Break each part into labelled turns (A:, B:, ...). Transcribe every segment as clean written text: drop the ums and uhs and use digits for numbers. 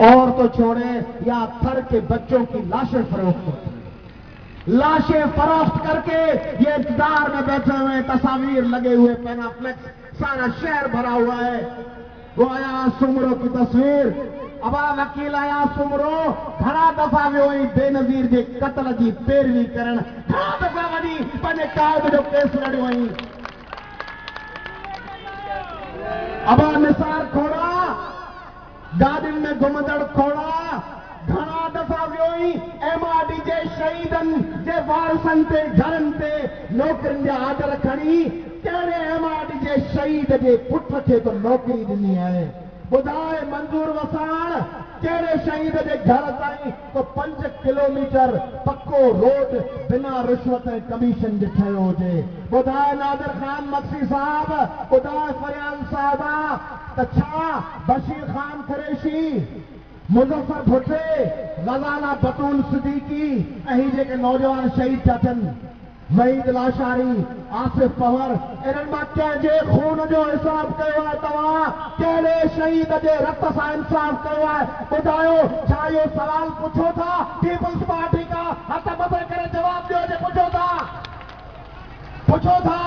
A: और तो छोड़े या थर के बच्चों की लाशें फरोख्त होती हैं। लाशें फरोख्त करके ये इंतजार में बैठे हुए, तस्वीर लगे हुए, पेनाफ्लेक्स, सारा शहर भरा हुआ है। वो आया सुमरो की तस्वीर, अबा वकील आया सुमरो, घणा दफ़ा वियो हुई बेनज़ीर जे कत्ल जी पैरवी करण, घणा दफ़ा वञी पंहिंजे काइद जो केस लड़ियो हुई। अबा निसार खोड़ा, गाॾियुनि में घुमंदड़ खोड़ा, घणा दफ़ा वियो हुई MRD जे शहीदनि जे वारसनि ते, घरनि ते नौकरियुनि जा आर्डर खणी, कहिड़े MRD जे शहीद जे पुट खे तो नौकरी ॾिनी आहे? ॿुधाए मंजूर वसाण कहिड़े शहीद जे घर ताईं तो 5 किलोमीटर पक्को रोड बिना रिश्वत ऐं कमीशन जे ठहियो हुजे? ॿुधाए नादिर ख़ान मक्सी साहब, ॿुधाए फरियाद साहिबा, त छा बशीर ख़ान कुरैशी, मुज़फ़र भुट्टे, ग़ज़ाला बतूल सिद्दीकी ऐं ही जेके नौजवान शहीद थिया थियनि, वहीद लाशारी, आसिफ पवर, इन्हनि मां कंहिंजे खून जो हिसाब कयो आहे तव्हां? कहिड़े शहीद जे रत सां इंसाफ़ कयो आहे? ॿुधायो, छा इहो सवाल पुछो था पीपल्स पार्टी का? हथ मथे करे जवाब ॾियो जे पुछो था, पुछो था,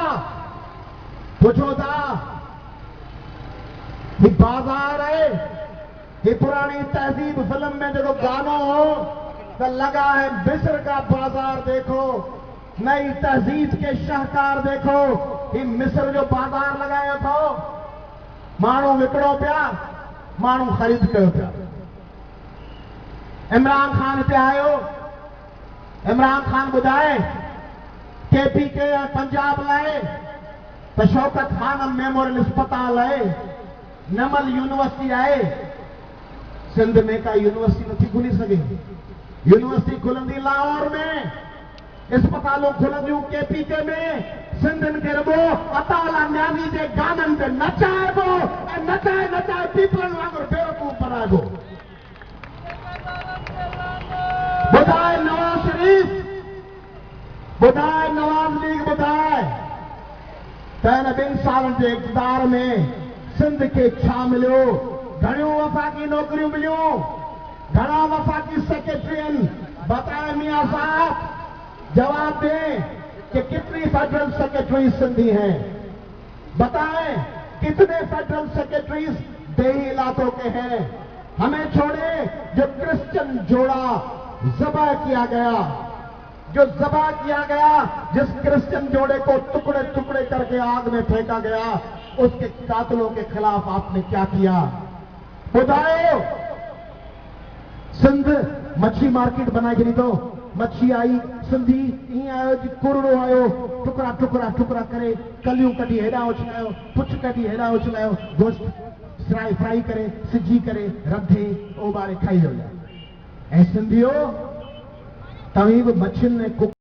A: पुछो था। ही बाज़ार है, ये पुरानी तहजीब फिल्म में जो गानो हो तो लगा है मिस्र का बाजार देखो, नई तहजीब के शाहकार देखो। ही मिस्र जो बाजार लगायो थो, माण्हू विकिणो पिया, माण्हू ख़रीद कयो पिया। इमरान खान हिते आयो, इमरान खान ॿुधाए KPK ऐं पंजाब लाइ त शौकत खान मेमोरियल अस्पताल आहे, नमल यूनिवर्सिटी आहे। सिंध में का यूनिवर्सिटी नथी खुली सघे? यूनिवर्सिटी खुलंदी लाहौर में, अस्पतालों खुलंदियूं KPK में। सिंधियुनि खे रुॻो अताला न्यानी जे गाननि ते नचाइबो ऐं नचाए नचाए पीपलनि वांगुरु बेवकूफ़ बनाइबो। ॿुधाए नवाज़ शरीफ़, ॿुधाए नवाज़ लीग, ॿुधाए त हिन 2 सालनि जे इक़्तिदार में सिंध खे छा मिलियो? घणियूं वफ़ाक़ी नौकरियूं मिलियूं? घणा वफ़ाक़ी सेक्रेटरी आहिनि? बताए मियां साहब, जवाब दें कि कितनी फेडरल सेक्रेटरीज सिंधी हैं? बताएं कितने फेडरल सेक्रेटरीज देही इलाकों के हैं? हमें छोड़े जो क्रिश्चियन जोड़ा ज़बह किया गया, जो ज़बह किया गया, जिस क्रिश्चियन जोड़े को टुकड़े टुकड़े करके आग में फेंका गया, उसके कातिलों के खिलाफ आपने क्या किया? बुधाओ। सिंध मच्छी मार्केट बनाए गिरी तो मच्छी आई सिंधी ईअं आयो जी कुरड़ो आयो, टुकड़ा टुकड़ा टुकड़ा करे कलियूं कढी हेॾां उछलायो, पुछ कढी हेॾां उछलायो, गोश्त फ्राई करे सिझी करे रधे ओॿारे खाई वियो। ऐं सिंधियो तव्हीं बि मच्छियुनि में